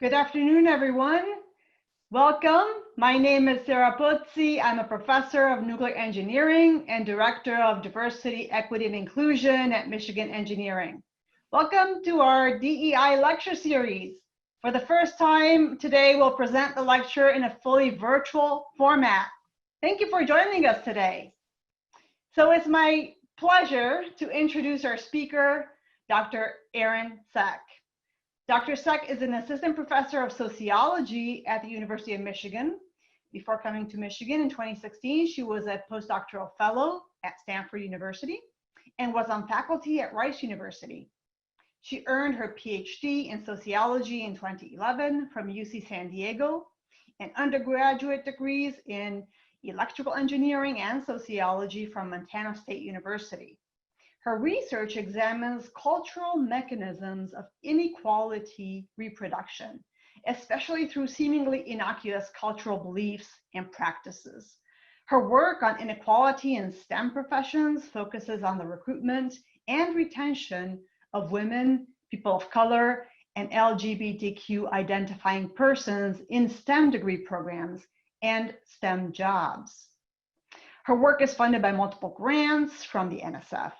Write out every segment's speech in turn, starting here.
Good afternoon, everyone. Welcome. My name is Sara Pozzi. I'm a professor of nuclear engineering and director of diversity, equity, and inclusion at Michigan Engineering. Welcome to our DEI lecture series. For the first time today, we'll present the lecture in a fully virtual format. Thank you for joining us today. So it's my pleasure to introduce our speaker, Dr. Erin Cech. Dr. Cech is an assistant professor of sociology at the University of Michigan. Before coming to Michigan in 2016, she was a postdoctoral fellow at Stanford University and was on faculty at Rice University. She earned her PhD in sociology in 2011 from UC San Diego and undergraduate degrees in electrical engineering and sociology from Montana State University. Her research examines cultural mechanisms of inequality reproduction, especially through seemingly innocuous cultural beliefs and practices. Her work on inequality in STEM professions focuses on the recruitment and retention of women, people of color, and LGBTQ identifying persons in STEM degree programs and STEM jobs. Her work is funded by multiple grants from the NSF.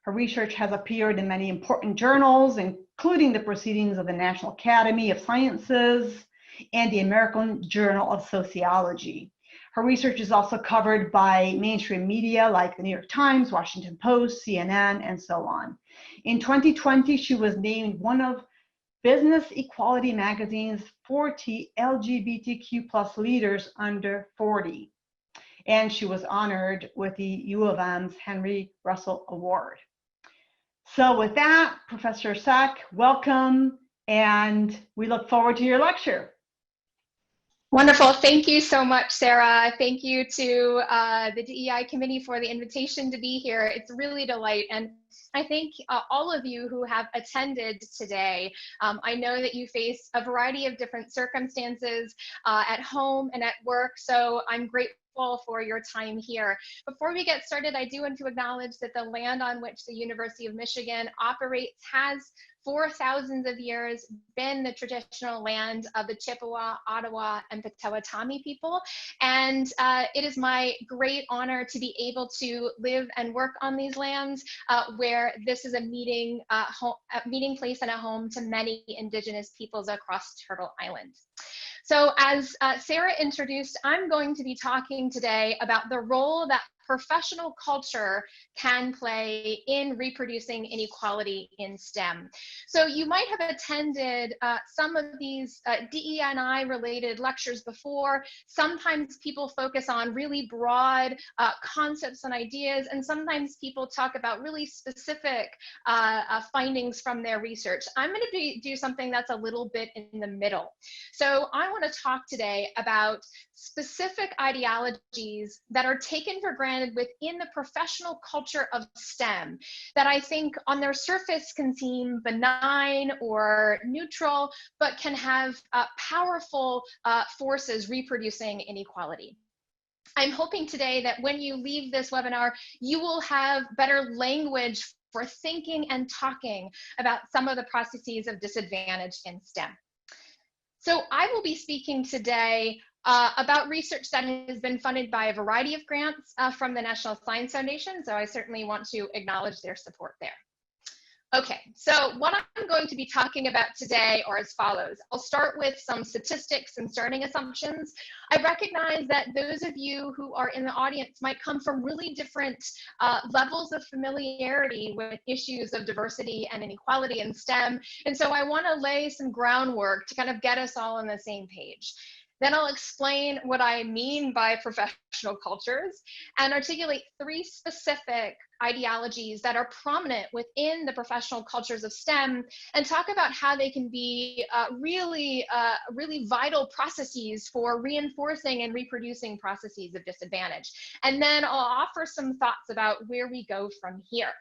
Her research has appeared in many important journals, including the Proceedings of the National Academy of Sciences and the American Journal of Sociology. Her research is also covered by mainstream media like the New York Times, Washington Post, CNN, and so on. In 2020, she was named one of Business Equality Magazine's 40 LGBTQ+ leaders under 40. And she was honored with the U of M's Henry Russell Award. So with that, Professor Cech, welcome, and we look forward to your lecture. Wonderful. Thank you so much, Sara. Thank you to the DEI committee for the invitation to be here. It's really a delight. And I thank all of you who have attended today. I know that you face a variety of different circumstances at home and at work, so I'm grateful for your time here. Before we get started, I do want to acknowledge that the land on which the University of Michigan operates has for thousands of years been the traditional land of the Chippewa, Ottawa, and Potawatomi people. And it is my great honor to be able to live and work on these lands where this is a meeting place and a home to many Indigenous peoples across Turtle Island. So as Sara introduced, I'm going to be talking today about the role that professional culture can play in reproducing inequality in STEM. So you might have attended some of these DE&I related lectures before. Sometimes people focus on really broad concepts and ideas, and sometimes people talk about really specific findings from their research. I'm going to do something that's a little bit in the middle. So I want to talk today about specific ideologies that are taken for granted within the professional culture of STEM that I think on their surface can seem benign or neutral, but can have powerful forces reproducing inequality. I'm hoping today that when you leave this webinar, you will have better language for thinking and talking about some of the processes of disadvantage in STEM. So I will be speaking today about research that has been funded by a variety of grants from the National Science Foundation, so I certainly want to acknowledge their support there. Okay, so what I'm going to be talking about today are as follows. I'll start with some statistics and starting assumptions. I recognize that those of you who are in the audience might come from really different levels of familiarity with issues of diversity and inequality in STEM, and so I want to lay some groundwork to kind of get us all on the same page. Then I'll explain what I mean by professional cultures and articulate 3 specific ideologies that are prominent within the professional cultures of STEM and talk about how they can be really vital processes for reinforcing and reproducing processes of disadvantage. And then I'll offer some thoughts about where we go from here.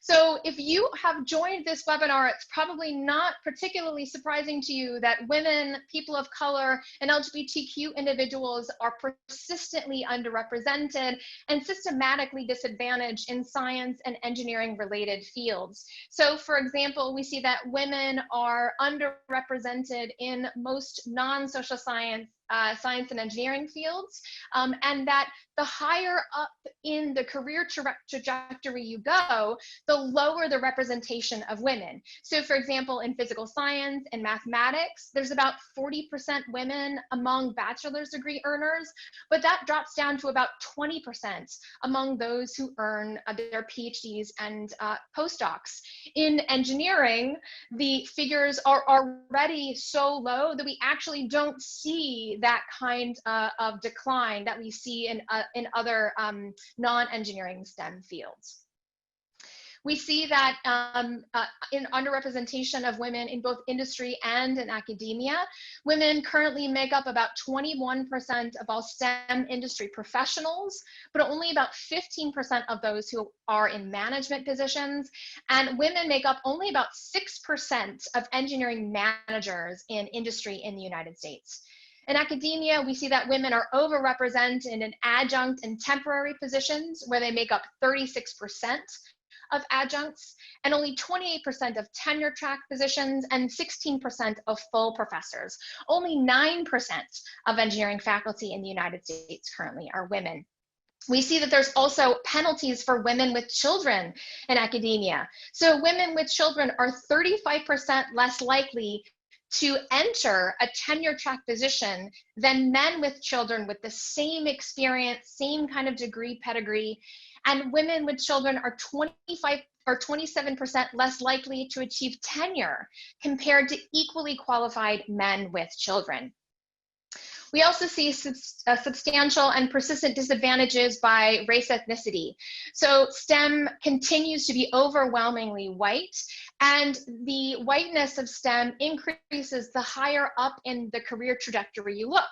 So if you have joined this webinar, it's probably not particularly surprising to you that women, people of color, and LGBTQ individuals are persistently underrepresented and systematically disadvantaged in science and engineering related fields. So for example, we see that women are underrepresented in most non-social science and engineering fields, and that the higher up in the career trajectory you go, the lower the representation of women. So for example, in physical science and mathematics, there's about 40% women among bachelor's degree earners, but that drops down to about 20% among those who earn their PhDs and postdocs. In engineering, the figures are already so low that we actually don't see that kind of decline that we see in other non-engineering STEM fields. We see that in underrepresentation of women in both industry and in academia, women currently make up about 21% of all STEM industry professionals, but only about 15% of those who are in management positions. And women make up only about 6% of engineering managers in industry in the United States. In academia, we see that women are overrepresented in adjunct and temporary positions where they make up 36% of adjuncts, and only 28% of tenure track positions and 16% of full professors. Only 9% of engineering faculty in the United States currently are women. We see that there's also penalties for women with children in academia. So women with children are 35% less likely to enter a tenure track position than men with children with the same experience, same kind of degree pedigree. And women with children are 27% less likely to achieve tenure compared to equally qualified men with children. We also see substantial and persistent disadvantages by race ethnicity. So STEM continues to be overwhelmingly white, and the whiteness of STEM increases the higher up in the career trajectory you look.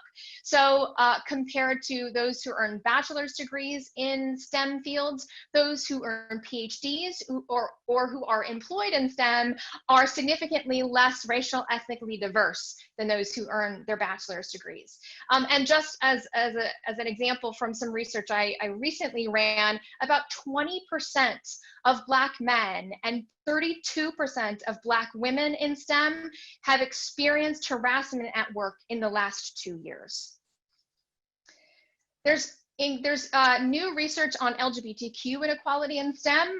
So compared to those who earn bachelor's degrees in STEM fields, those who earn PhDs or who are employed in STEM are significantly less racial ethnically diverse than those who earn their bachelor's degrees. And just as an example from some research I recently ran, about 20% of Black men and 32% of Black women in STEM have experienced harassment at work in the last 2 years. There's new research on LGBTQ inequality in STEM.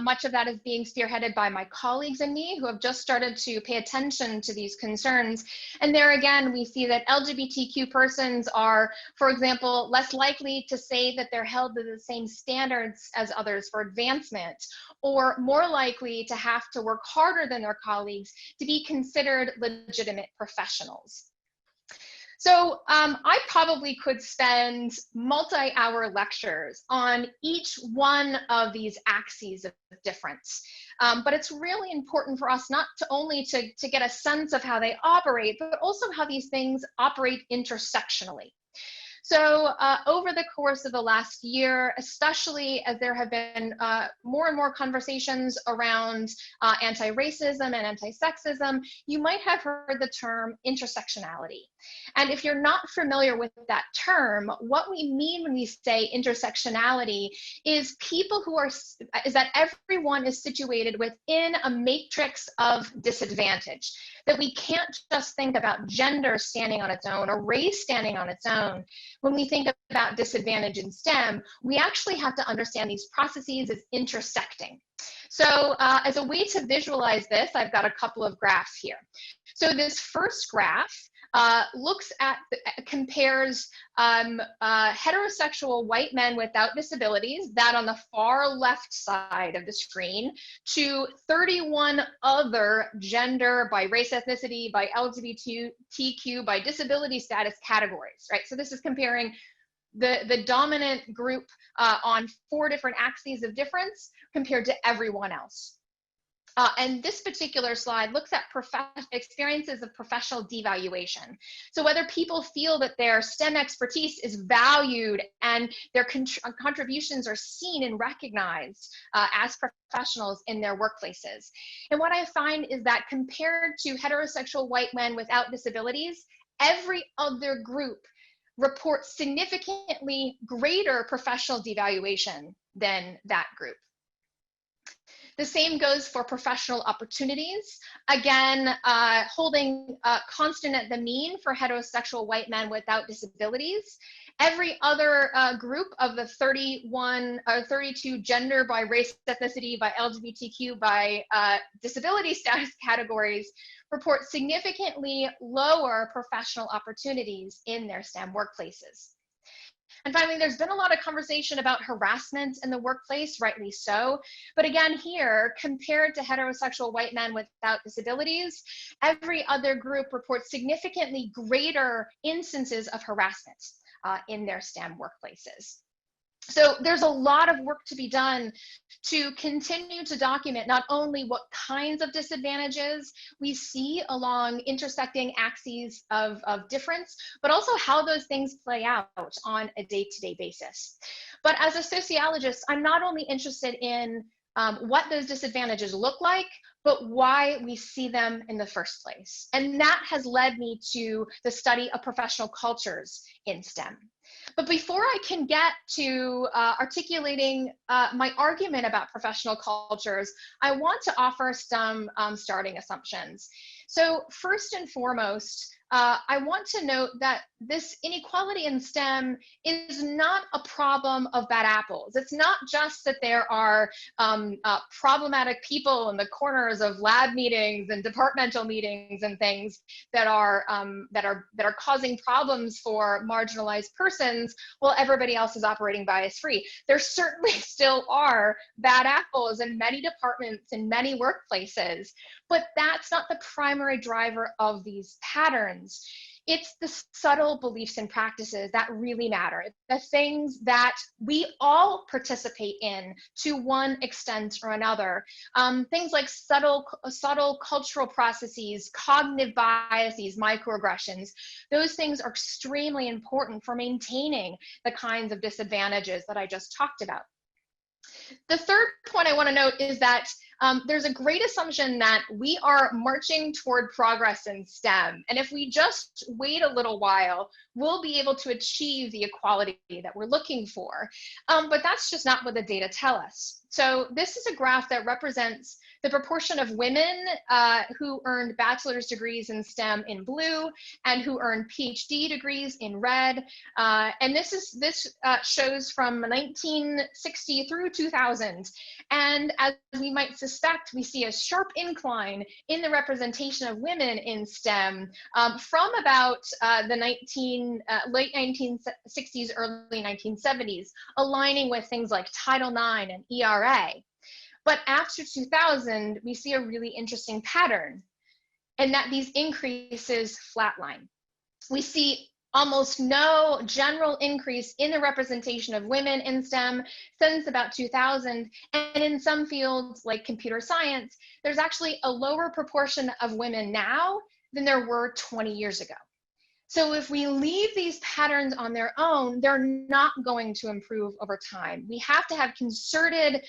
Much of that is being spearheaded by my colleagues and me who have just started to pay attention to these concerns. And there again, we see that LGBTQ persons are, for example, less likely to say that they're held to the same standards as others for advancement, or more likely to have to work harder than their colleagues to be considered legitimate professionals. So I probably could spend multi-hour lectures on each one of these axes of difference. But it's really important for us not to only to get a sense of how they operate, but also how these things operate intersectionally. So over the course of the last year, especially as there have been more and more conversations around anti-racism and anti-sexism, you might have heard the term intersectionality. And if you're not familiar with that term, what we mean when we say intersectionality is that everyone is situated within a matrix of disadvantage. That we can't just think about gender standing on its own or race standing on its own. When we think about disadvantage in STEM, we actually have to understand these processes as intersecting. So as a way to visualize this, I've got a couple of graphs here. So this first graph compares heterosexual white men without disabilities, that on the far left side of the screen, to 31 other gender, by race ethnicity, by LGBTQ, by disability status categories, right? So this is comparing the dominant group on 4 different axes of difference compared to everyone else. And this particular slide looks at experiences of professional devaluation. So whether people feel that their STEM expertise is valued and their contributions are seen and recognized as professionals in their workplaces. And what I find is that compared to heterosexual white men without disabilities, every other group reports significantly greater professional devaluation than that group. The same goes for professional opportunities. Again, holding constant at the mean for heterosexual white men without disabilities. Every other group of the 32 gender by race, ethnicity, by LGBTQ, by disability status categories report significantly lower professional opportunities in their STEM workplaces. And finally, there's been a lot of conversation about harassment in the workplace, rightly so. But again, here, compared to heterosexual white men without disabilities, every other group reports significantly greater instances of harassment in their STEM workplaces. So there's a lot of work to be done to continue to document not only what kinds of disadvantages we see along intersecting axes of difference, but also how those things play out on a day-to-day basis. But as a sociologist, I'm not only interested in what those disadvantages look like, but why we see them in the first place. And that has led me to the study of professional cultures in STEM. But before I can get to articulating my argument about professional cultures, I want to offer some starting assumptions. So first and foremost, I want to note that this inequality in STEM is not a problem of bad apples. It's not just that there are problematic people in the corners of lab meetings and departmental meetings and things that are causing problems for marginalized persons while everybody else is operating bias-free. There certainly still are bad apples in many departments in many workplaces, but that's not the primary driver of these patterns. It's the subtle beliefs and practices that really matter, the things that we all participate in to one extent or another. Things like subtle cultural processes, cognitive biases, microaggressions. Those things are extremely important for maintaining the kinds of disadvantages that I just talked about. The third point I want to note is that there's a great assumption that we are marching toward progress in STEM. And if we just wait a little while, we'll be able to achieve the equality that we're looking for. But that's just not what the data tell us. So this is a graph that represents the proportion of women who earned bachelor's degrees in STEM in blue and who earned PhD degrees in red. And this shows from 1960 through 2000. And as we might suspect, we see a sharp incline in the representation of women in STEM from about the late 1960s, early 1970s, aligning with things like Title IX and ERA. But after 2000, we see a really interesting pattern, and that these increases flatline. We see almost no general increase in the representation of women in STEM since about 2000. And in some fields like computer science, there's actually a lower proportion of women now than there were 20 years ago. So if we leave these patterns on their own, they're not going to improve over time. We have to have concerted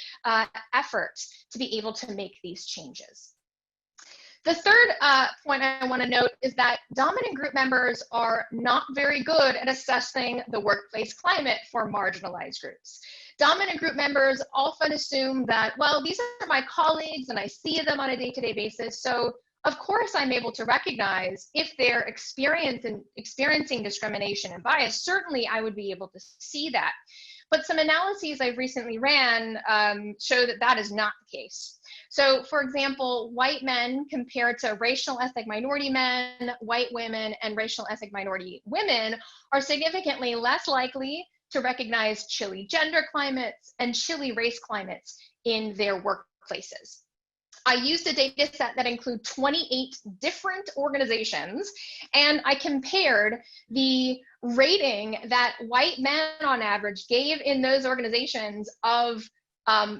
effort to be able to make these changes. The third point I want to note is that dominant group members are not very good at assessing the workplace climate for marginalized groups. Dominant group members often assume that, well, these are my colleagues and I see them on a day-to-day basis, so of course I'm able to recognize if they're experiencing discrimination and bias. Certainly I would be able to see that. But some analyses I've recently ran show that that is not the case. So for example, white men compared to racial ethnic minority men, white women, and racial ethnic minority women are significantly less likely to recognize chilly gender climates and chilly race climates in their workplaces. I used a data set that include 28 different organizations, and I compared the rating that white men on average gave in those organizations of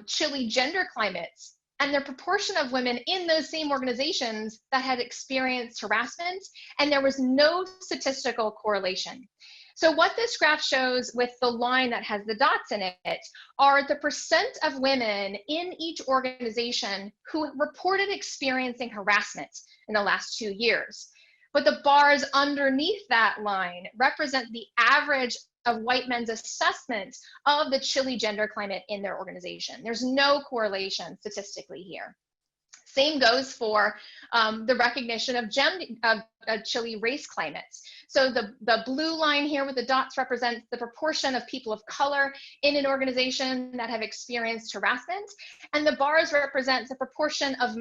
chilly gender climates and the proportion of women in those same organizations that had experienced harassment, and there was no statistical correlation. So what this graph shows with the line that has the dots in it are the percent of women in each organization who reported experiencing harassment in the last 2 years. But the bars underneath that line represent the average of white men's assessment of the chilly gender climate in their organization. There's no correlation statistically here. Same goes for the recognition of chilly race climates. So the blue line here with the dots represents the proportion of people of color in an organization that have experienced harassment, and the bars represent the proportion of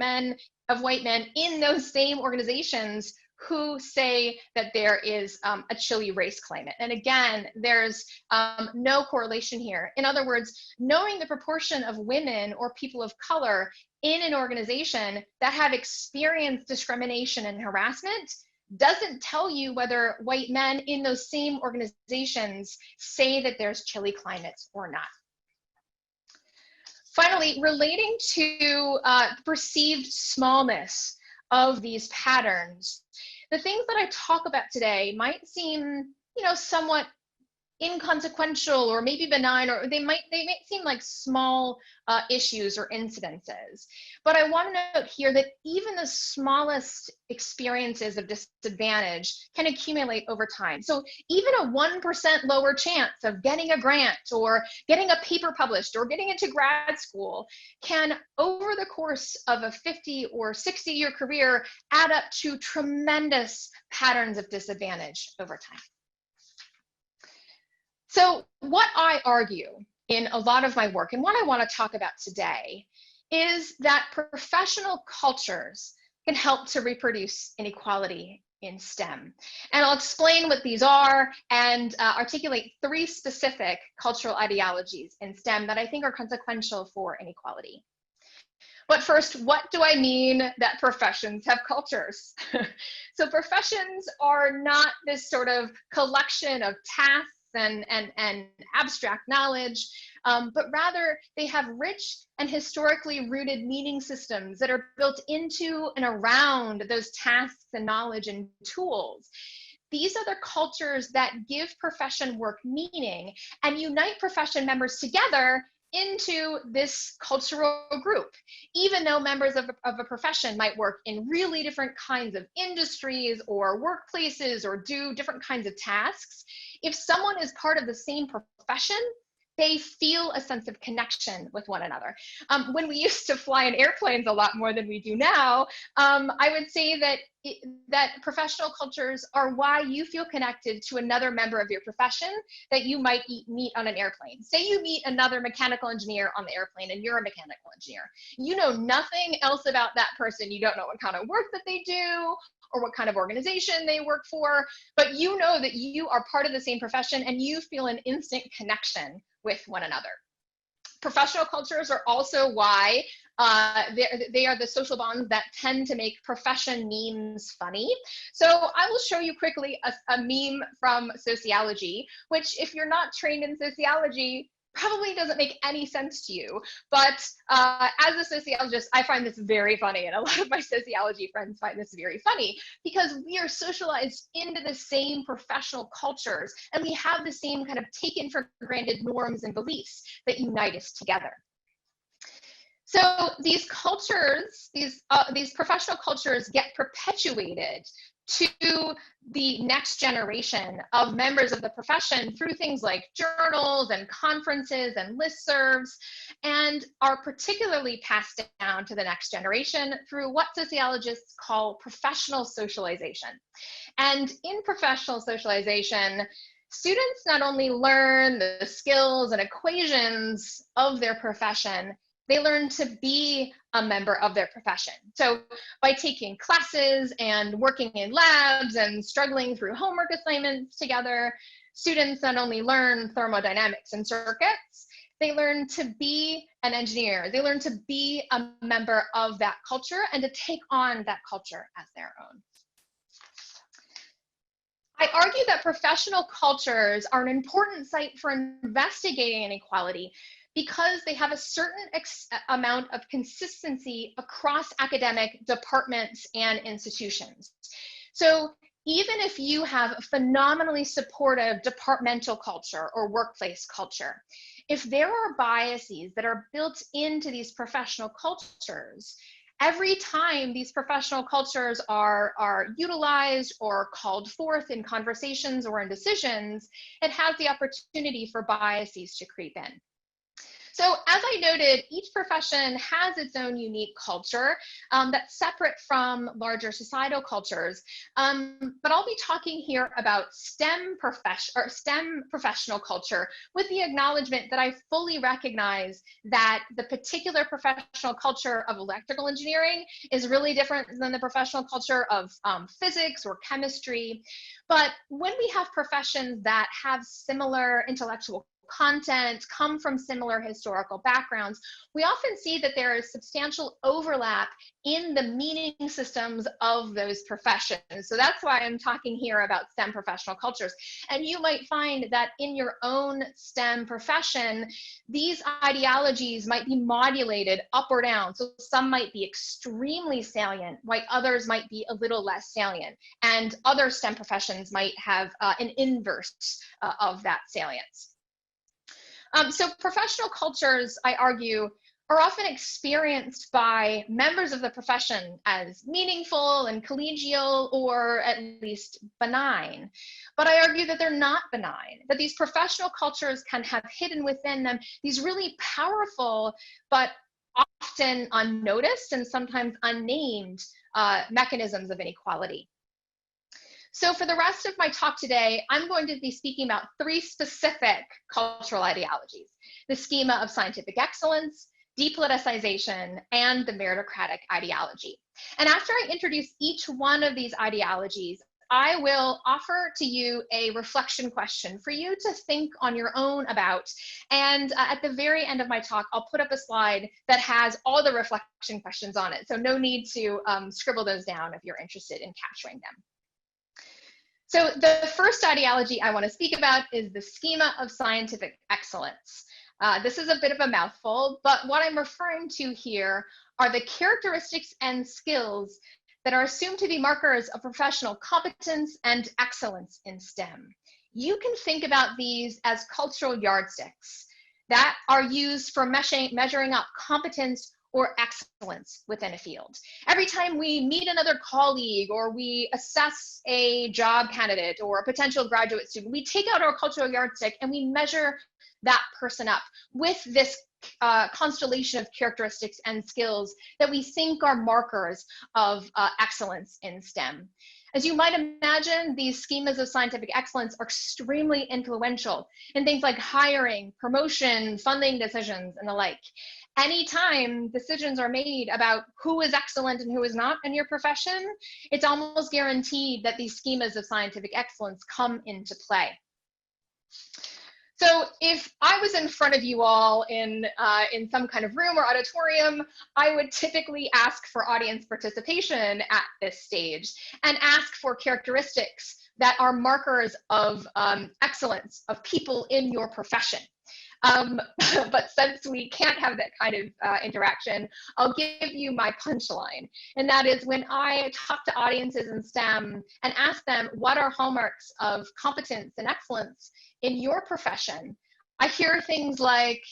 white men in those same organizations who say that there is a chilly race climate. And again, there's no correlation here. In other words, knowing the proportion of women or people of color in an organization that have experienced discrimination and harassment doesn't tell you whether white men in those same organizations say that there's chilly climates or not. Finally, relating to perceived smallness of these patterns, the things that I talk about today might seem, somewhat inconsequential or maybe benign, or they might seem like small issues or incidences. But I want to note here that even the smallest experiences of disadvantage can accumulate over time. So even a 1% lower chance of getting a grant or getting a paper published or getting into grad school can, over the course of a 50 or 60-year career, add up to tremendous patterns of disadvantage over time. So what I argue in a lot of my work, and what I want to talk about today, is that professional cultures can help to reproduce inequality in STEM. And I'll explain what these are and articulate 3 specific cultural ideologies in STEM that I think are consequential for inequality. But first, what do I mean that professions have cultures? So professions are not this sort of collection of tasks and abstract knowledge, but rather they have rich and historically rooted meaning systems that are built into and around those tasks and knowledge and tools. These are the cultures that give profession work meaning and unite profession members together into this cultural group. Even though members of a profession might work in really different kinds of industries or workplaces or do different kinds of tasks, if someone is part of the same profession, they feel a sense of connection with one another. When we used to fly in airplanes a lot more than we do now, I would say that that professional cultures are why you feel connected to another member of your profession that you might meet on an airplane. Say you meet another mechanical engineer on the airplane and you're a mechanical engineer. You know nothing else about that person. You don't know what kind of work that they do or what kind of organization they work for, but you know that you are part of the same profession and you feel an instant connection with one another. Professional cultures are also why they are the social bonds that tend to make profession memes funny. So I will show you quickly a meme from sociology, which if you're not trained in sociology, probably doesn't make any sense to you. But as a sociologist, I find this very funny, and a lot of my sociology friends find this very funny because we are socialized into the same professional cultures, and we have the same kind of taken for granted norms and beliefs that unite us together. So these cultures, these professional cultures get perpetuated to the next generation of members of the profession through things like journals and conferences and listservs, and are particularly passed down to the next generation through what sociologists call professional socialization. And in professional socialization, students not only learn the skills and equations of their profession, they learn to be a member of their profession. So by taking classes and working in labs and struggling through homework assignments together, students not only learn thermodynamics and circuits, they learn to be an engineer. They learn to be a member of that culture and to take on that culture as their own. I argue that professional cultures are an important site for investigating inequality because they have a certain amount of consistency across academic departments and institutions. So even if you have a phenomenally supportive departmental culture or workplace culture, if there are biases that are built into these professional cultures, every time these professional cultures are utilized or called forth in conversations or in decisions, it has the opportunity for biases to creep in. So as I noted, each profession has its own unique culture that's separate from larger societal cultures. But I'll be talking here about STEM professional culture with the acknowledgement that I fully recognize that the particular professional culture of electrical engineering is really different than the professional culture of physics or chemistry. But when we have professions that have similar intellectual content, come from similar historical backgrounds, we often see that there is substantial overlap in the meaning systems of those professions. So that's why I'm talking here about STEM professional cultures. And you might find that in your own STEM profession, these ideologies might be modulated up or down. So some might be extremely salient, while others might be a little less salient. And other STEM professions might have an inverse of that salience. So professional cultures, I argue, are often experienced by members of the profession as meaningful and collegial, or at least benign. But I argue that they're not benign, that these professional cultures can have hidden within them these really powerful, but often unnoticed and sometimes unnamed mechanisms of inequality. So for the rest of my talk today, I'm going to be speaking about three specific cultural ideologies: the schema of scientific excellence, depoliticization, and the meritocratic ideology. And after I introduce each one of these ideologies, I will offer to you a reflection question for you to think on your own about. And at the very end of my talk, I'll put up a slide that has all the reflection questions on it. So no need to scribble those down if you're interested in capturing them. So the first ideology I want to speak about is the schema of scientific excellence. This is a bit of a mouthful, but what I'm referring to here are the characteristics and skills that are assumed to be markers of professional competence and excellence in STEM. You can think about these as cultural yardsticks that are used for measuring up competence or excellence within a field. Every time we meet another colleague or we assess a job candidate or a potential graduate student, we take out our cultural yardstick and we measure that person up with this constellation of characteristics and skills that we think are markers of excellence in STEM. As you might imagine, these schemas of scientific excellence are extremely influential in things like hiring, promotion, funding decisions, and the like. Anytime decisions are made about who is excellent and who is not in your profession, it's almost guaranteed that these schemas of scientific excellence come into play. So if I was in front of you all in some kind of room or auditorium, I would typically ask for audience participation at this stage and ask for characteristics that are markers of excellence of people in your profession. But since we can't have that kind of interaction, I'll give you my punchline. And that is, when I talk to audiences in STEM and ask them what are hallmarks of competence and excellence in your profession, I hear things like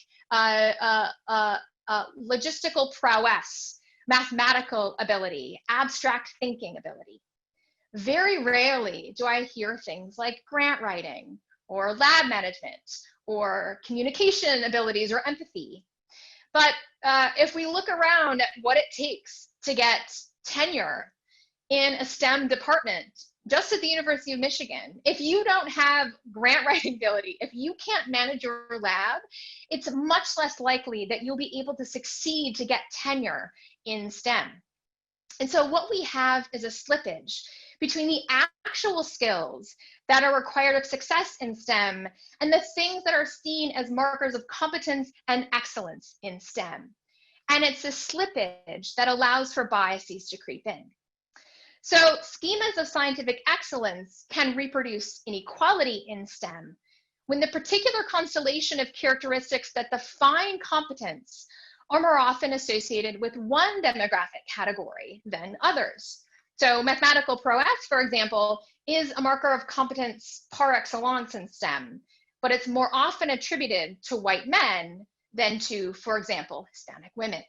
logistical prowess, mathematical ability, abstract thinking ability. Very rarely do I hear things like grant writing or lab management or communication abilities or empathy. But if we look around at what it takes to get tenure in a STEM department, just at the University of Michigan, if you don't have grant writing ability, if you can't manage your lab, it's much less likely that you'll be able to succeed to get tenure in STEM. And so what we have is a slippage between the actual skills that are required of success in STEM and the things that are seen as markers of competence and excellence in STEM. And it's a slippage that allows for biases to creep in. So schemas of scientific excellence can reproduce inequality in STEM, when the particular constellation of characteristics that define competence are more often associated with one demographic category than others. So mathematical prowess, for example, is a marker of competence par excellence in STEM, but it's more often attributed to white men than to, for example, Hispanic women.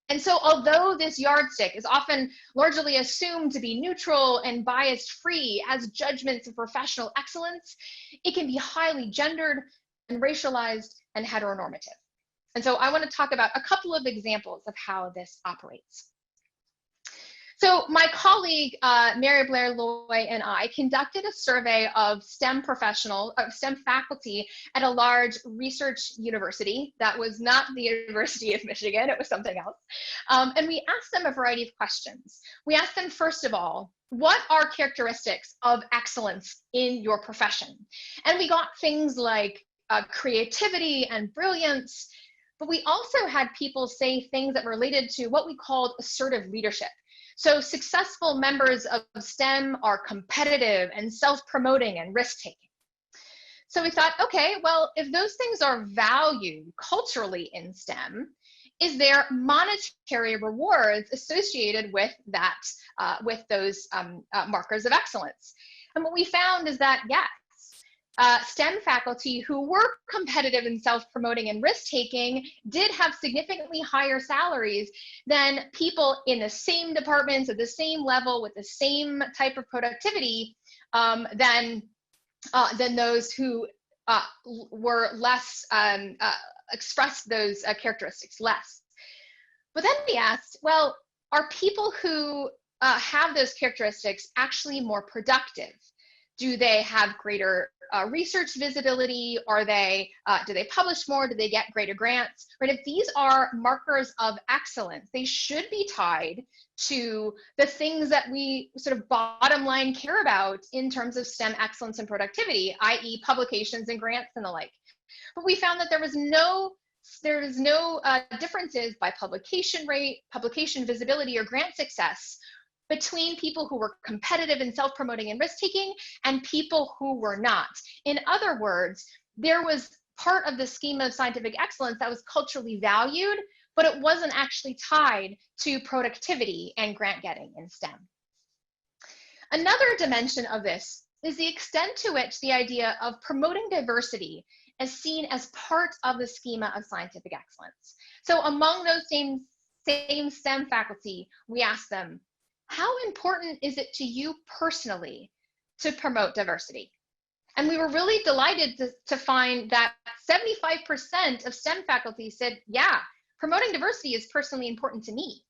And so although this yardstick is often largely assumed to be neutral and bias-free as judgments of professional excellence, it can be highly gendered and racialized and heteronormative. And so I want to talk about a couple of examples of how this operates. So my colleague, Mary Blair Loy, and I conducted a survey of STEM faculty at a large research university that was not the University of Michigan, it was something else. And we asked them a variety of questions. We asked them, first of all, what are characteristics of excellence in your profession? And we got things like creativity and brilliance, but we also had people say things that related to what we called assertive leadership. So successful members of STEM are competitive and self-promoting and risk-taking. So we thought, okay, well, if those things are valued culturally in STEM, is there monetary rewards associated with that, with those markers of excellence? And what we found is that, yes, STEM faculty who were competitive and self-promoting and risk-taking did have significantly higher salaries than people in the same departments at the same level with the same type of productivity than those who were less, expressed those characteristics less. But then we asked, well, are people who have those characteristics actually more productive? Do they have greater research visibility? Are they, do they publish more? Do they get greater grants? Right? If these are markers of excellence, they should be tied to the things that we sort of bottom line care about in terms of STEM excellence and productivity, i.e. publications and grants and the like. But we found that there was no differences by publication rate, publication visibility, or grant success between people who were competitive and self-promoting and risk-taking and people who were not. In other words, there was part of the schema of scientific excellence that was culturally valued, but it wasn't actually tied to productivity and grant getting in STEM. Another dimension of this is the extent to which the idea of promoting diversity is seen as part of the schema of scientific excellence. So among those same STEM faculty, we asked them, how important is it to you personally to promote diversity? And we were really delighted to find that 75% of STEM faculty said, yeah, promoting diversity is personally important to me.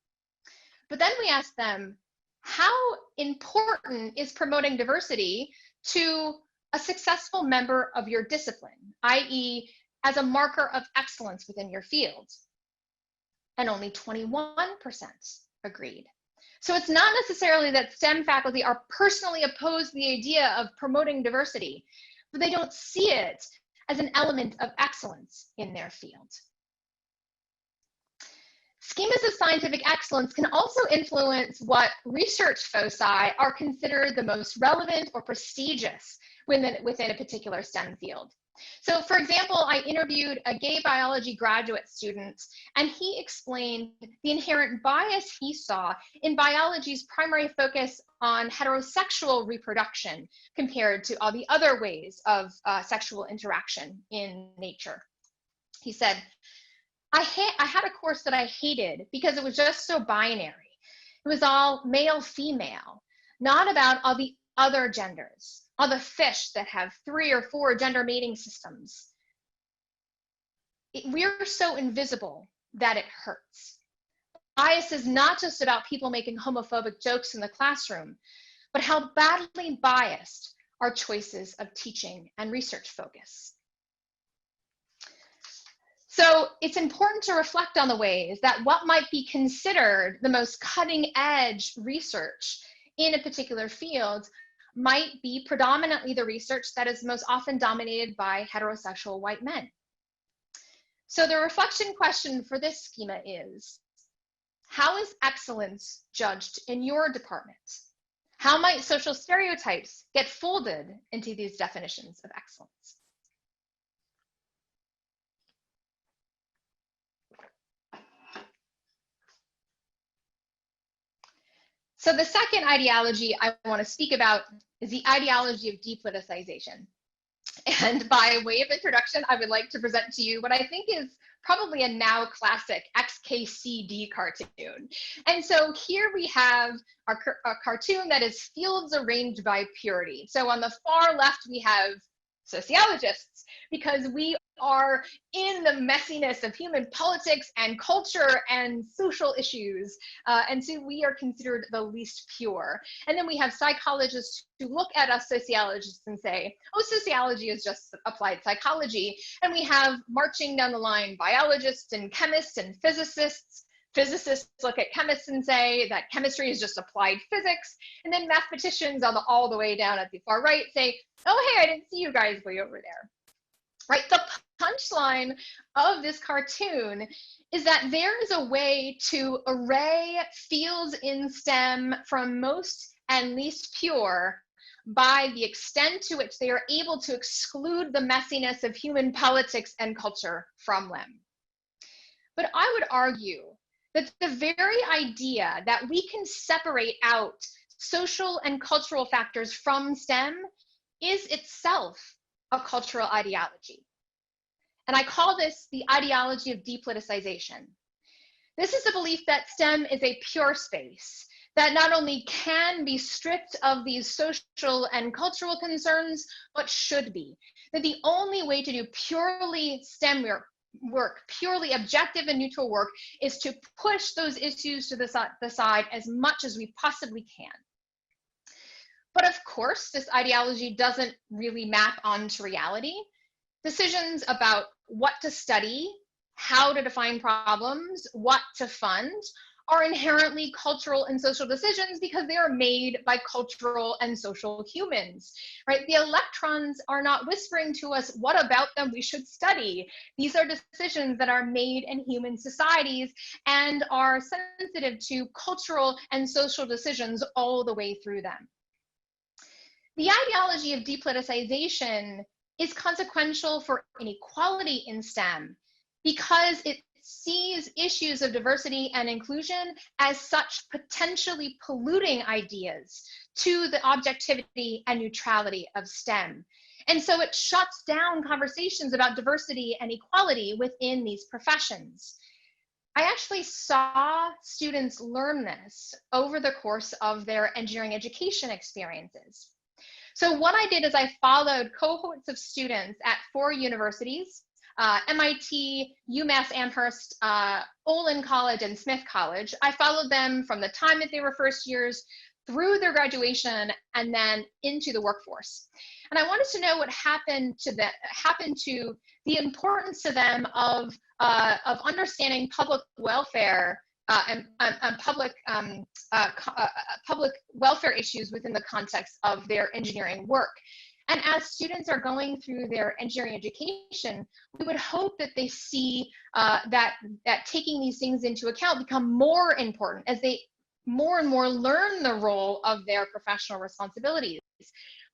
But then we asked them, how important is promoting diversity to a successful member of your discipline, i.e. as a marker of excellence within your field? And only 21% agreed. So it's not necessarily that STEM faculty are personally opposed to the idea of promoting diversity, but they don't see it as an element of excellence in their field. Schemas of scientific excellence can also influence what research foci are considered the most relevant or prestigious within a particular STEM field. So for example, I interviewed a gay biology graduate student, and he explained the inherent bias he saw in biology's primary focus on heterosexual reproduction compared to all the other ways of sexual interaction in nature. He said, I had a course that I hated because it was just so binary. It was all male, female, not about all the other genders, all the fish that have 3 or 4 gender mating systems. We're so invisible that it hurts. Bias is not just about people making homophobic jokes in the classroom, but how badly biased our choices of teaching and research focus. So it's important to reflect on the ways that what might be considered the most cutting edge research in a particular field might be predominantly the research that is most often dominated by heterosexual white men. So the reflection question for this schema is, how is excellence judged in your department? How might social stereotypes get folded into these definitions of excellence? So the second ideology I want to speak about is the ideology of depoliticization. And by way of introduction, I would like to present to you what I think is probably a now classic XKCD cartoon. And so here we have a cartoon that is fields arranged by purity. So on the far left, we have sociologists, because we are in the messiness of human politics and culture and social issues. And so we are considered the least pure. And then we have psychologists who look at us sociologists and say, oh, sociology is just applied psychology. And we have marching down the line biologists and chemists and physicists. Physicists look at chemists and say that chemistry is just applied physics. And then mathematicians on all the way down at the far right say, oh, hey, I didn't see you guys way over there. Right? The punchline of this cartoon is that there is a way to array fields in STEM from most and least pure by the extent to which they are able to exclude the messiness of human politics and culture from them. But I would argue that the very idea that we can separate out social and cultural factors from STEM is itself a cultural ideology. And I call this the ideology of depoliticization. This is the belief that STEM is a pure space that not only can be stripped of these social and cultural concerns, but should be. That the only way to do purely STEM work, purely objective and neutral work, is to push those issues to the side as much as we possibly can. But of course, this ideology doesn't really map onto reality. Decisions about what to study, how to define problems, what to fund are inherently cultural and social decisions because they are made by cultural and social humans, right? The electrons are not whispering to us what about them we should study. These are decisions that are made in human societies and are sensitive to cultural and social decisions all the way through them. The ideology of depoliticization is consequential for inequality in STEM because it sees issues of diversity and inclusion as such potentially polluting ideas to the objectivity and neutrality of STEM. And so it shuts down conversations about diversity and equality within these professions. I actually saw students learn this over the course of their engineering education experiences. So what I did is I followed cohorts of students at 4 universities, MIT, UMass Amherst, Olin College, and Smith College. I followed them from the time that they were first years through their graduation and then into the workforce. And I wanted to know what happened to the importance to them of understanding public welfare and public welfare issues within the context of their engineering work. And as students are going through their engineering education, we would hope that they see that taking these things into account become more important as they more and more learn the role of their professional responsibilities.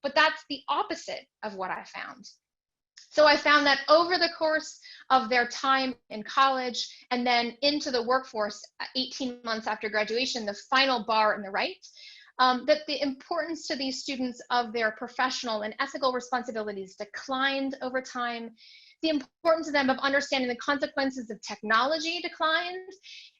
But that's the opposite of what I found. So I found that over the course of their time in college and then into the workforce 18 months after graduation, the final bar on the right, that the importance to these students of their professional and ethical responsibilities declined over time. The importance to them of understanding the consequences of technology declined,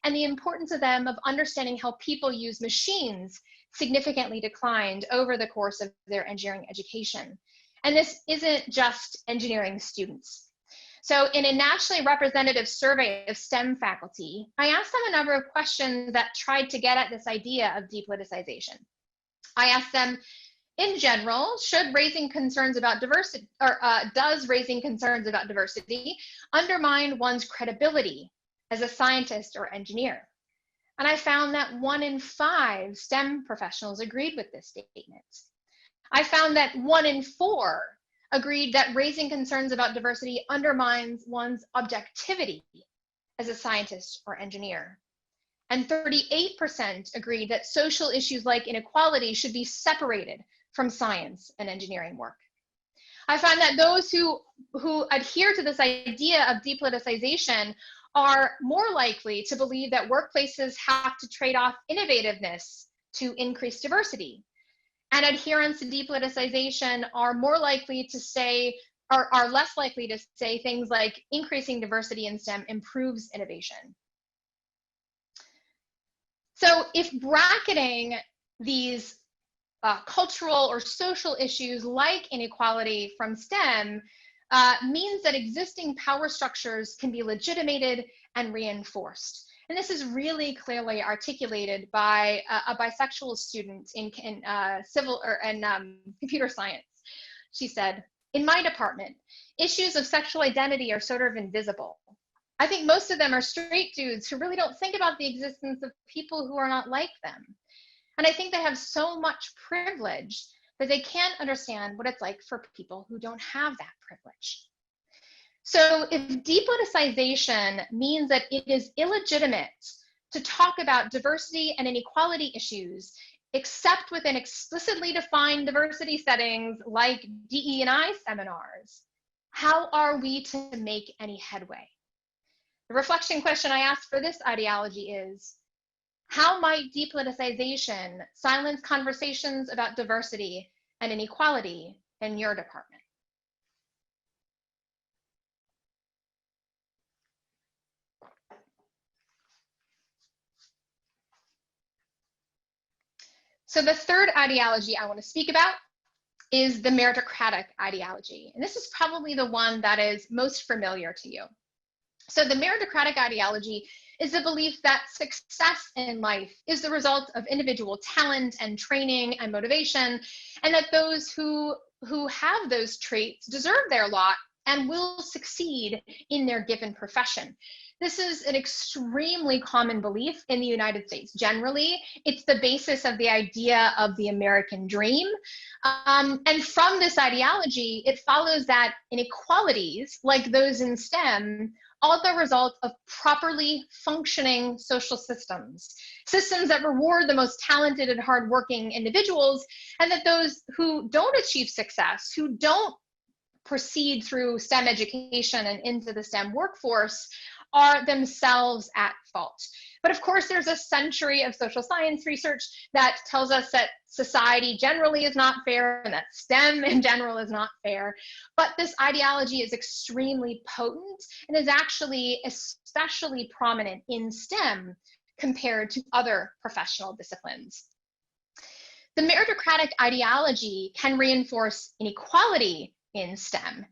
and the importance to them of understanding how people use machines significantly declined over the course of their engineering education. And this isn't just engineering students. So in a nationally representative survey of STEM faculty, I asked them a number of questions that tried to get at this idea of depoliticization. I asked them, in general, should raising concerns about diversity, or does raising concerns about diversity undermine one's credibility as a scientist or engineer? And I found that 1 in 5 STEM professionals agreed with this statement. I found that 1 in 4 agreed that raising concerns about diversity undermines one's objectivity as a scientist or engineer. And 38% agreed that social issues like inequality should be separated from science and engineering work. I find that those who adhere to this idea of depoliticization are more likely to believe that workplaces have to trade off innovativeness to increase diversity. And adherents to depoliticization are more likely to say, are less likely to say things like increasing diversity in STEM improves innovation. So if bracketing these cultural or social issues like inequality from STEM means that existing power structures can be legitimated and reinforced. And this is really clearly articulated by a bisexual student in computer science. She said, "In my department, issues of sexual identity are sort of invisible. I think most of them are straight dudes who really don't think about the existence of people who are not like them. And I think they have so much privilege that they can't understand what it's like for people who don't have that privilege." So if depoliticization means that it is illegitimate to talk about diversity and inequality issues, except within explicitly defined diversity settings like DE&I seminars, how are we to make any headway? The reflection question I asked for this ideology is, how might depoliticization silence conversations about diversity and inequality in your department? So the third ideology I want to speak about is the meritocratic ideology. And this is probably the one that is most familiar to you. So the meritocratic ideology is the belief that success in life is the result of individual talent and training and motivation, and that those who have those traits deserve their lot and will succeed in their given profession. This is an extremely common belief in the United States. Generally, it's the basis of the idea of the American dream. And from this ideology, it follows that inequalities, like those in STEM, are the result of properly functioning social systems, systems that reward the most talented and hardworking individuals, and that those who don't achieve success, who don't proceed through STEM education and into the STEM workforce, are themselves at fault. But of course, there's a century of social science research that tells us that society generally is not fair and that STEM in general is not fair. But this ideology is extremely potent and is actually especially prominent in STEM compared to other professional disciplines. The meritocratic ideology can reinforce inequality in STEM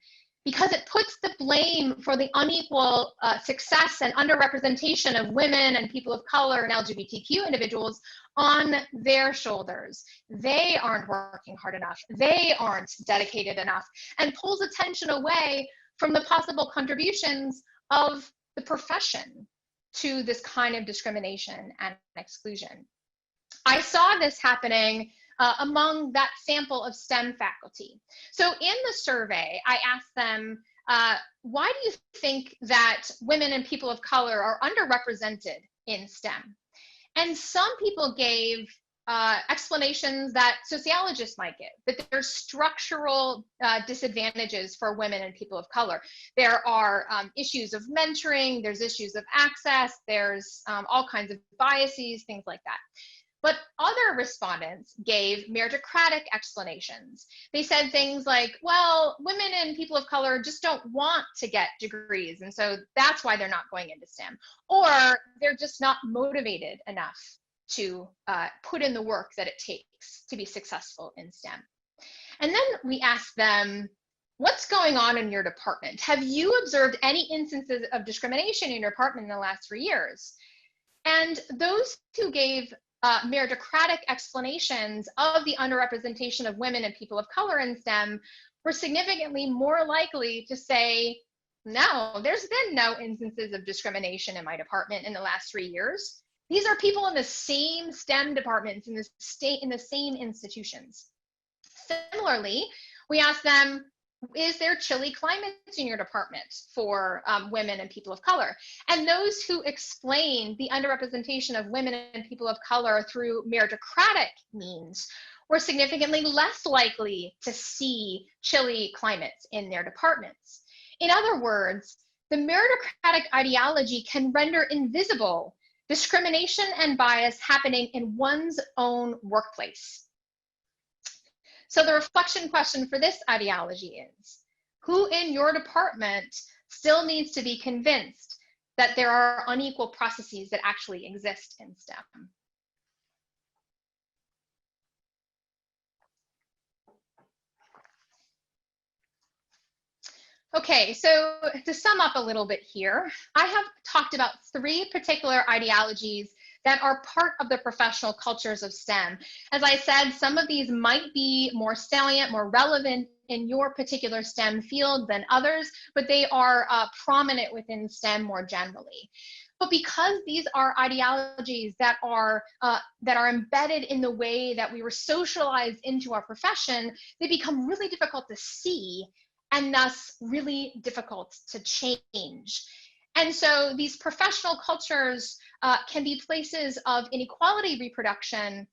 because it puts the blame for the unequal success and underrepresentation of women and people of color and LGBTQ individuals on their shoulders. They aren't working hard enough. They aren't dedicated enough, and pulls attention away from the possible contributions of the profession to this kind of discrimination and exclusion. I saw this happening among that sample of STEM faculty. So in the survey, I asked them, why do you think that women and people of color are underrepresented in STEM? And some people gave explanations that sociologists might give, that there's structural disadvantages for women and people of color. There are issues of mentoring, there's issues of access, there's all kinds of biases, things like that. But other respondents gave meritocratic explanations. They said things like, well, women and people of color just don't want to get degrees, and so that's why they're not going into STEM. Or they're just not motivated enough to put in the work that it takes to be successful in STEM. And then we asked them, what's going on in your department? Have you observed any instances of discrimination in your department in the last 3 years? And those who gave meritocratic explanations of the underrepresentation of women and people of color in STEM were significantly more likely to say, no, there's been no instances of discrimination in my department in the last 3 years. These are people in the same STEM departments in the same institutions. Similarly, we asked them, is there chilly climates in your department for women and people of color? And those who explained the underrepresentation of women and people of color through meritocratic means were significantly less likely to see chilly climates in their departments. In other words, the meritocratic ideology can render invisible discrimination and bias happening in one's own workplace. So the reflection question for this ideology is, who in your department still needs to be convinced that there are unequal processes that actually exist in STEM? Okay, so to sum up a little bit here, I have talked about 3 particular ideologies that are part of the professional cultures of STEM. As I said, some of these might be more salient, more relevant in your particular STEM field than others, but they are prominent within STEM more generally. But because these are ideologies that are embedded in the way that we were socialized into our profession, they become really difficult to see and thus really difficult to change. And so these professional cultures can be places of inequality reproduction,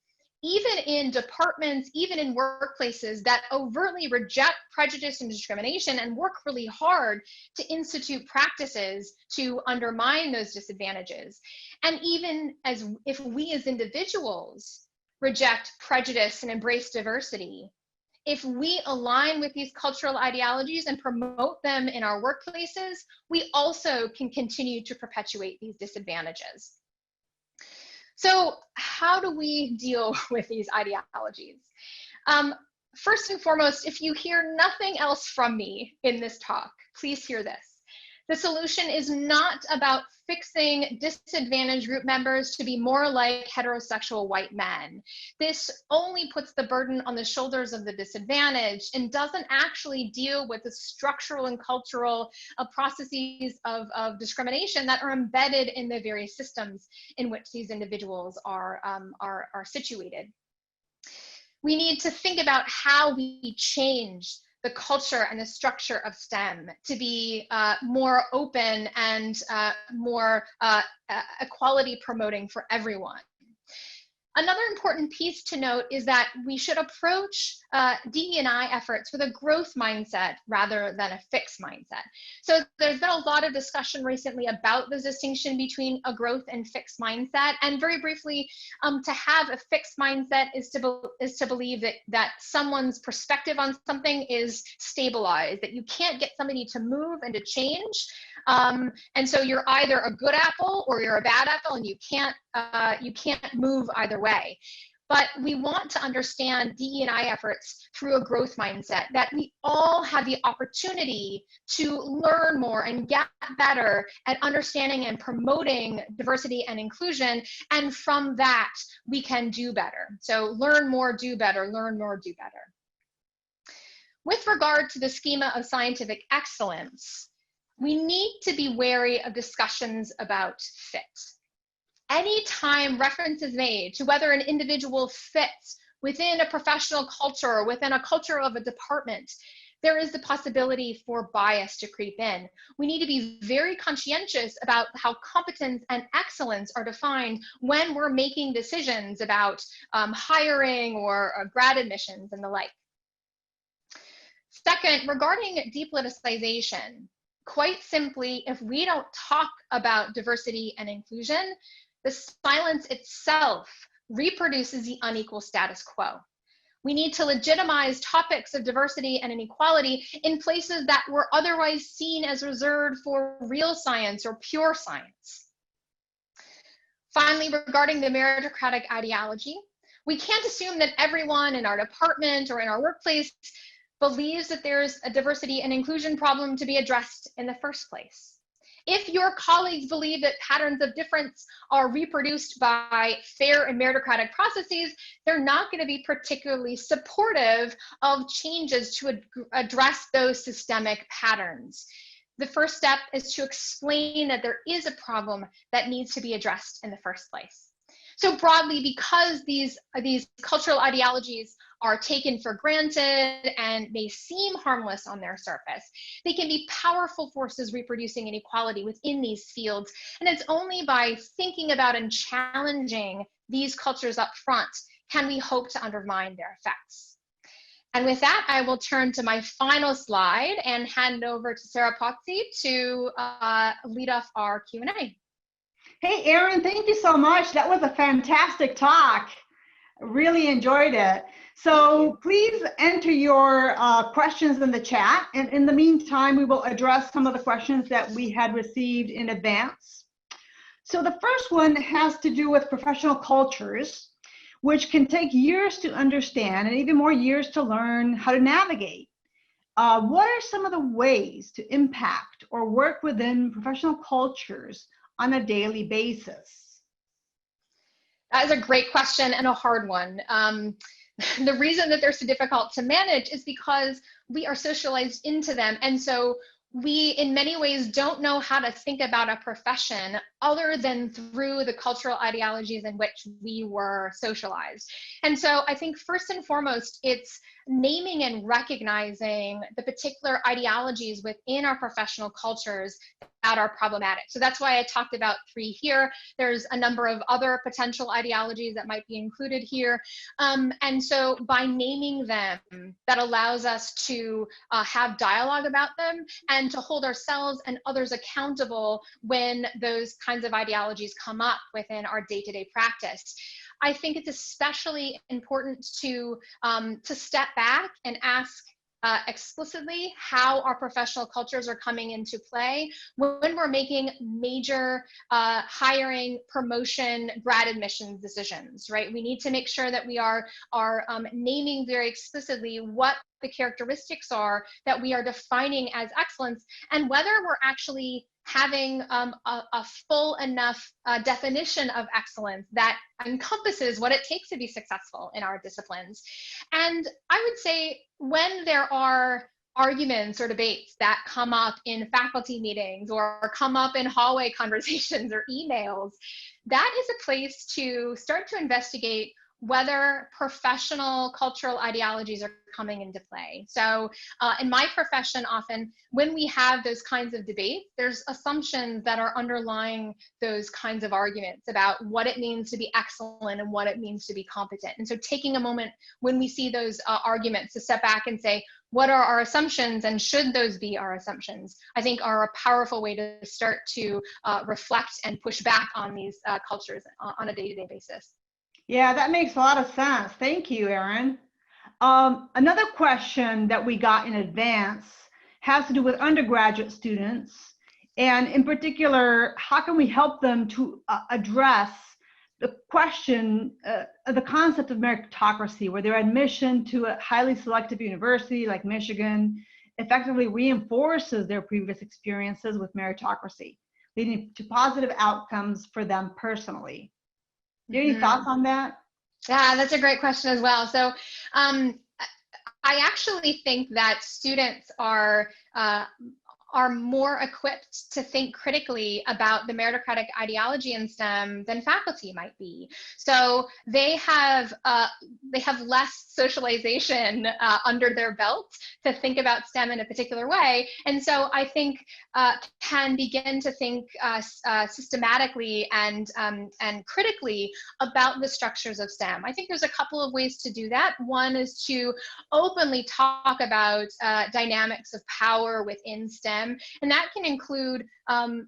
even in departments, even in workplaces that overtly reject prejudice and discrimination and work really hard to institute practices to undermine those disadvantages. And even as if we as individuals reject prejudice and embrace diversity, if we align with these cultural ideologies and promote them in our workplaces, we also can continue to perpetuate these disadvantages. So how do we deal with these ideologies? First and foremost, if you hear nothing else from me in this talk, please hear this. The solution is not about fixing disadvantaged group members to be more like heterosexual white men. This only puts the burden on the shoulders of the disadvantaged and doesn't actually deal with the structural and cultural processes of discrimination that are embedded in the various systems in which these individuals are situated. We need to think about how we change the culture and the structure of STEM to be more open and more equality promoting for everyone. Another important piece to note is that we should approach DE&I efforts with a growth mindset rather than a fixed mindset. So there's been a lot of discussion recently about the distinction between a growth and fixed mindset. And very briefly, to have a fixed mindset is to believe that someone's perspective on something is stabilized, that you can't get somebody to move and to change. And so you're either a good apple or you're a bad apple, and you can't move either way. But we want to understand DE&I efforts through a growth mindset, that we all have the opportunity to learn more and get better at understanding and promoting diversity and inclusion. And from that, we can do better. So learn more, do better, learn more, do better. With regard to the schema of scientific excellence, we need to be wary of discussions about fit. Anytime reference is made to whether an individual fits within a professional culture or within a culture of a department, there is the possibility for bias to creep in. We need to be very conscientious about how competence and excellence are defined when we're making decisions about hiring or grad admissions and the like. Second, regarding depoliticization, quite simply, if we don't talk about diversity and inclusion, the silence itself reproduces the unequal status quo. We need to legitimize topics of diversity and inequality in places that were otherwise seen as reserved for real science or pure science. Finally, regarding the meritocratic ideology, we can't assume that everyone in our department or in our workplace believes that there's a diversity and inclusion problem to be addressed in the first place. If your colleagues believe that patterns of difference are reproduced by fair and meritocratic processes, they're not going to be particularly supportive of changes to address those systemic patterns. The first step is to explain that there is a problem that needs to be addressed in the first place. So broadly, because these cultural ideologies are taken for granted and may seem harmless on their surface, they can be powerful forces reproducing inequality within these fields. And it's only by thinking about and challenging these cultures up front can we hope to undermine their effects. And with that, I will turn to my final slide and hand over to Sara Pozzi to lead off our Q&A. Hey, Erin, thank you so much. That was a fantastic talk. Really enjoyed it. So please enter your questions in the chat. And in the meantime, we will address some of the questions that we had received in advance. So the first one has to do with professional cultures, which can take years to understand and even more years to learn how to navigate. What are some of the ways to impact or work within professional cultures on a daily basis? That is a great question and a hard one. The reason that they're so difficult to manage is because we are socialized into them. And so we, in many ways, don't know how to think about a profession other than through the cultural ideologies in which we were socialized. And so I think first and foremost, it's naming and recognizing the particular ideologies within our professional cultures that are problematic. So that's why I talked about 3 here. There's a number of other potential ideologies that might be included here. And so by naming them, that allows us to have dialogue about them and to hold ourselves and others accountable when those kinds of ideologies come up within our day-to-day practice. I think it's especially important to step back and ask explicitly how our professional cultures are coming into play when we're making major hiring, promotion, grad admissions decisions, right? We need to make sure that we are naming very explicitly what the characteristics are that we are defining as excellence, and whether we're actually having a full enough definition of excellence that encompasses what it takes to be successful in our disciplines. And I would say when there are arguments or debates that come up in faculty meetings or come up in hallway conversations or emails, that is a place to start to investigate whether professional cultural ideologies are coming into play. So in my profession, often when we have those kinds of debates, there's assumptions that are underlying those kinds of arguments about what it means to be excellent and what it means to be competent. And so taking a moment when we see those arguments to step back and say, what are our assumptions and should those be our assumptions, I think are a powerful way to start to reflect and push back on these cultures on a day-to-day basis. Yeah, that makes a lot of sense. Thank you, Erin. Another question that we got in advance has to do with undergraduate students, and in particular, how can we help them to address the question, the concept of meritocracy, where their admission to a highly selective university like Michigan effectively reinforces their previous experiences with meritocracy, leading to positive outcomes for them personally. Do you have any thoughts on that? Yeah, that's a great question as well. So I actually think that students are more equipped to think critically about the meritocratic ideology in STEM than faculty might be. So they have less socialization under their belt to think about STEM in a particular way, and so I think can begin to think systematically and critically about the structures of STEM. I think there's a couple of ways to do that. One is to openly talk about dynamics of power within STEM. And that can include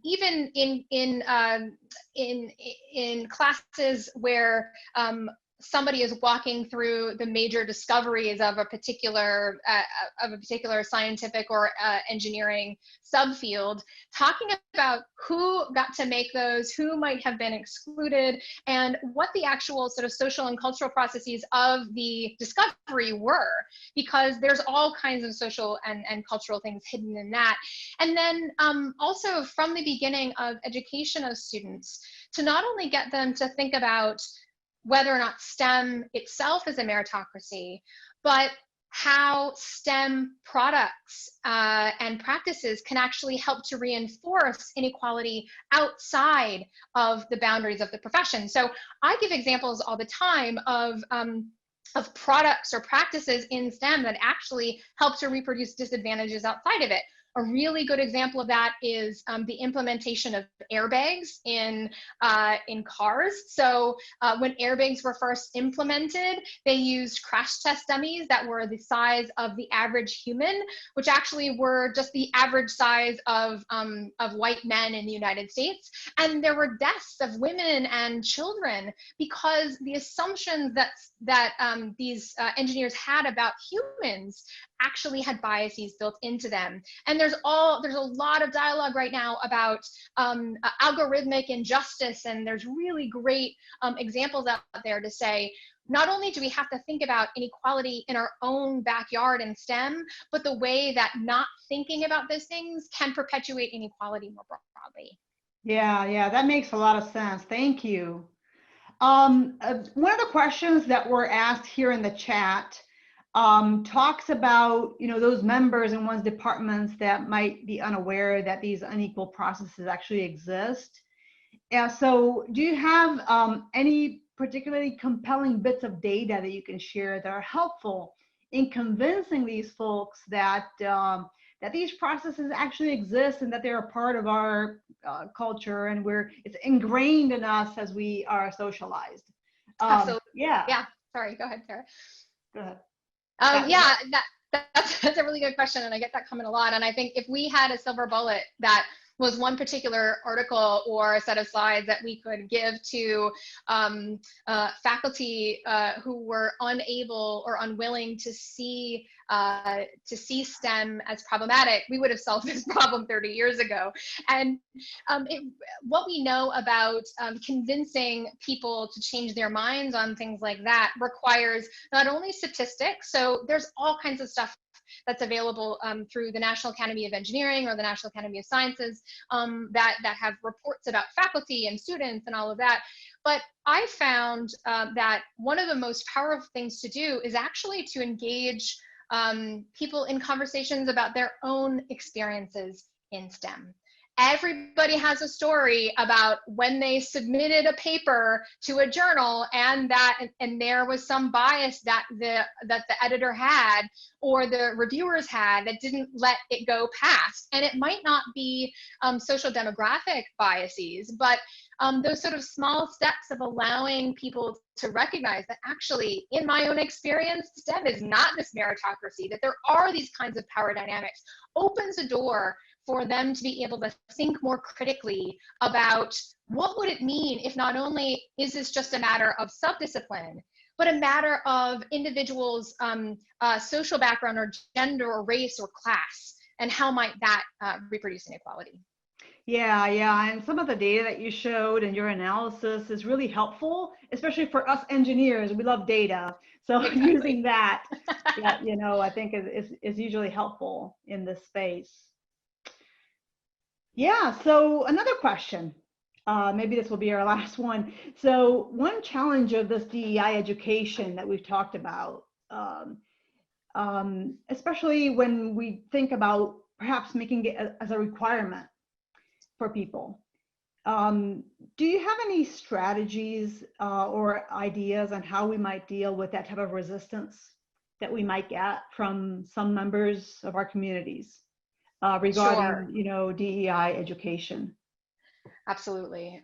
even in classes where somebody is walking through the major discoveries of a particular scientific or engineering subfield, talking about who got to make those, who might have been excluded, and what the actual sort of social and cultural processes of the discovery were, because there's all kinds of social and cultural things hidden in that. And then also from the beginning of education of students, to not only get them to think about whether or not STEM itself is a meritocracy, but how STEM products and practices can actually help to reinforce inequality outside of the boundaries of the profession. So I give examples all the time of products or practices in STEM that actually help to reproduce disadvantages outside of it. A really good example of that is the implementation of airbags in cars. So when airbags were first implemented, they used crash test dummies that were the size of the average human, which actually were just the average size of white men in the United States. And there were deaths of women and children because the assumptions that these engineers had about humans actually had biases built into them. And there's a lot of dialogue right now about algorithmic injustice, and there's really great examples out there to say, not only do we have to think about inequality in our own backyard in STEM, but the way that not thinking about those things can perpetuate inequality more broadly. Yeah, that makes a lot of sense. Thank you. One of the questions that were asked here in the chat talks about, those members in one's departments that might be unaware that these unequal processes actually exist. Yeah, so do you have any particularly compelling bits of data that you can share that are helpful in convincing these folks that that these processes actually exist and that they're a part of our culture, and it's ingrained in us as we are socialized? Absolutely. Yeah. Sorry, go ahead, Sarah. Go ahead. That's a really good question, and I get that comment a lot. And I think if we had a silver bullet that was one particular article or a set of slides that we could give to faculty who were unable or unwilling to see STEM as problematic, we would have solved this problem 30 years ago. And what we know about convincing people to change their minds on things like that requires not only statistics, so there's all kinds of stuff that's available through the National Academy of Engineering or the National Academy of Sciences that have reports about faculty and students and all of that. But I found that one of the most powerful things to do is actually to engage people in conversations about their own experiences in STEM. Everybody has a story about when they submitted a paper to a journal and there was some bias that the editor had or the reviewers had that didn't let it go past. And it might not be social demographic biases, but those sort of small steps of allowing people to recognize that actually, in my own experience, STEM is not this meritocracy, that there are these kinds of power dynamics, opens a door for them to be able to think more critically about what would it mean if not only is this just a matter of subdiscipline, but a matter of individuals' social background or gender or race or class, and how might that reproduce inequality? Yeah, and some of the data that you showed and your analysis is really helpful, especially for us engineers. We love data, so exactly. Using that, I think is usually helpful in this space. Yeah, so another question, maybe this will be our last one. So one challenge of this DEI education that we've talked about, especially when we think about perhaps making it as a requirement for people. Do you have any strategies or ideas on how we might deal with that type of resistance that we might get from some members of our communities regarding, Sure. DEI education? Absolutely.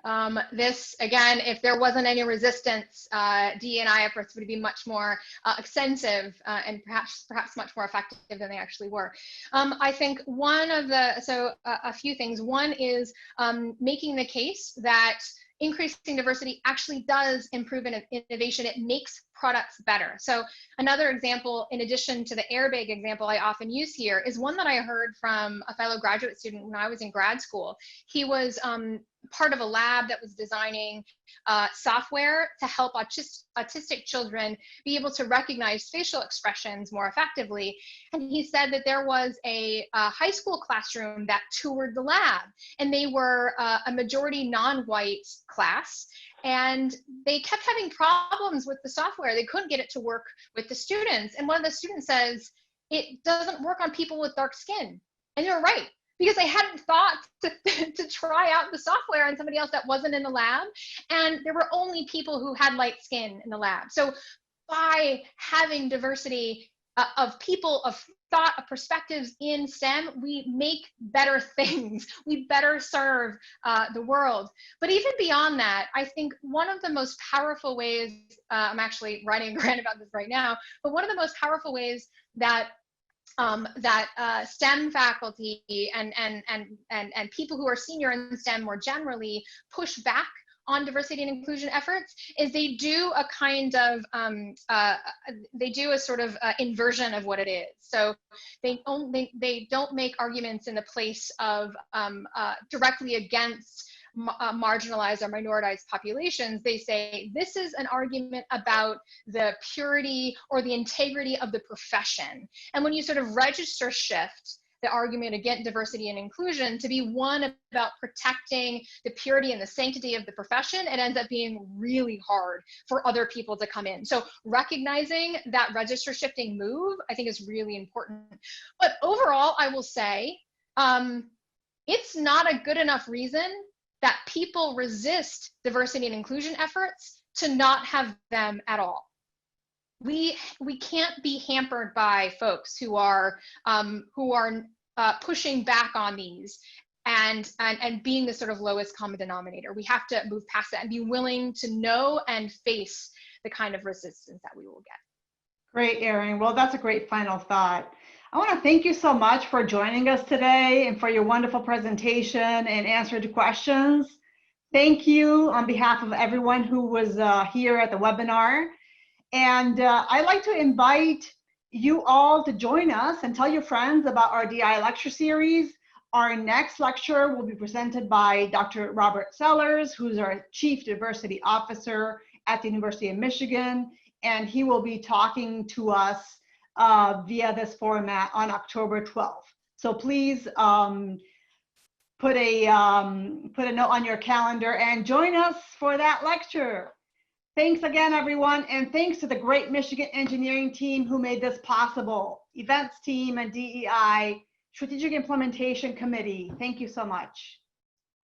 This, again, if there wasn't any resistance, DE&I efforts would be much more extensive and perhaps much more effective than they actually were. I think a few things. One is making the case that increasing diversity actually does improve innovation. It makes products better. So another example, in addition to the airbag example I often use here, is one that I heard from a fellow graduate student when I was in grad school. He was part of a lab that was designing software to help autistic children be able to recognize facial expressions more effectively. And he said that there was a high school classroom that toured the lab, and they were a majority non-white class. And they kept having problems with the software. They couldn't get it to work with the students. And one of the students says, it doesn't work on people with dark skin. And they're right, because they hadn't thought to try out the software on somebody else that wasn't in the lab. And there were only people who had light skin in the lab. So by having diversity people, of thought, of perspectives in STEM, we make better things. We better serve the world. But even beyond that, I think one of the most powerful ways, I'm actually writing a grant about this right now, but one of the most powerful ways that STEM faculty and people who are senior in STEM more generally push back on diversity and inclusion efforts is they do a kind of, they do a sort of inversion of what it is. So they don't make arguments in the place of directly against marginalized or minoritized populations. They say this is an argument about the purity or the integrity of the profession. And when you sort of register shift the argument against diversity and inclusion to be one about protecting the purity and the sanctity of the profession, it ends up being really hard for other people to come in. So recognizing that register shifting move, I think, is really important. But overall, I will say, it's not a good enough reason that people resist diversity and inclusion efforts to not have them at all. We can't be hampered by folks who are pushing back on these and being the sort of lowest common denominator. We have to move past that and be willing to know and face the kind of resistance that we will get. Great, Erin. Well, that's a great final thought. I want to thank you so much for joining us today and for your wonderful presentation and answer to questions. Thank you on behalf of everyone who was here at the webinar. And I'd like to invite you all to join us and tell your friends about our DEI lecture series. Our next lecture will be presented by Dr. Robert Sellers, who's our Chief Diversity Officer at the University of Michigan, and he will be talking to us via this format on October 12th. So please put a note on your calendar and join us for that lecture. Thanks again, everyone, and thanks to the great Michigan engineering team who made this possible, events team and DEI, Strategic Implementation Committee. Thank you so much.